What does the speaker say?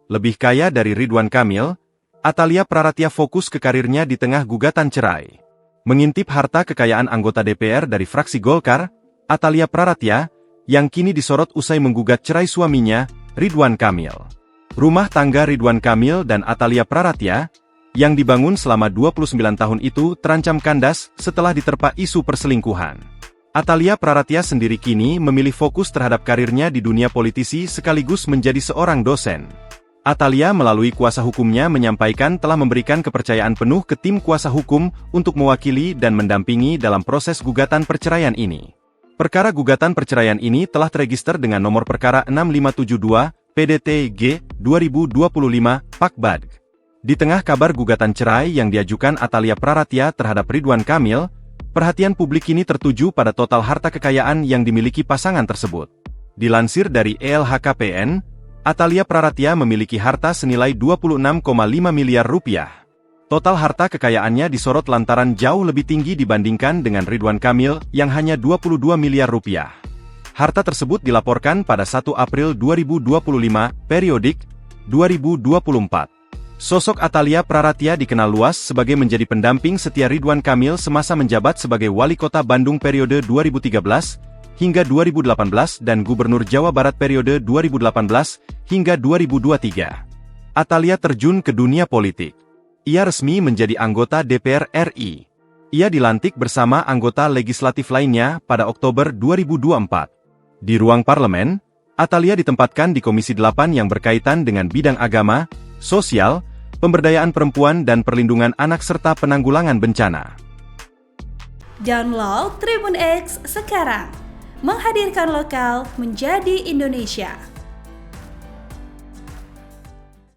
Lebih kaya dari Ridwan Kamil, Atalia Praratya fokus ke karirnya di tengah gugatan cerai. Mengintip harta kekayaan anggota DPR dari fraksi Golkar, Atalia Praratya, yang kini disorot usai menggugat cerai suaminya, Ridwan Kamil. Rumah tangga Ridwan Kamil dan Atalia Praratya, yang dibangun selama 29 tahun itu terancam kandas setelah diterpa isu perselingkuhan. Atalia Praratya sendiri kini memilih fokus terhadap karirnya di dunia politisi sekaligus menjadi seorang dosen. Atalia melalui kuasa hukumnya menyampaikan telah memberikan kepercayaan penuh ke tim kuasa hukum untuk mewakili dan mendampingi dalam proses gugatan perceraian ini. Perkara gugatan perceraian ini telah terregister dengan nomor perkara 6572 PDT-G 2025 Pakbad. Di tengah kabar gugatan cerai yang diajukan Atalia Praratya terhadap Ridwan Kamil, perhatian publik kini tertuju pada total harta kekayaan yang dimiliki pasangan tersebut. Dilansir dari LHKPN, Atalia Praratya memiliki harta senilai 26,5 miliar rupiah. Total harta kekayaannya disorot lantaran jauh lebih tinggi dibandingkan dengan Ridwan Kamil yang hanya 22 miliar rupiah. Harta tersebut dilaporkan pada 1 April 2025, periodik 2024. Sosok Atalia Praratya dikenal luas sebagai menjadi pendamping setia Ridwan Kamil semasa menjabat sebagai Wali Kota Bandung periode 2013 hingga 2018 dan Gubernur Jawa Barat periode 2018 hingga 2023. Atalia terjun ke dunia politik. Ia resmi menjadi anggota DPR RI. Ia dilantik bersama anggota legislatif lainnya pada Oktober 2024. Di ruang parlemen, Atalia ditempatkan di Komisi 8 yang berkaitan dengan bidang agama, sosial, pemberdayaan perempuan dan perlindungan anak serta penanggulangan bencana. Download Tribun X sekarang. Menghadirkan lokal menjadi Indonesia.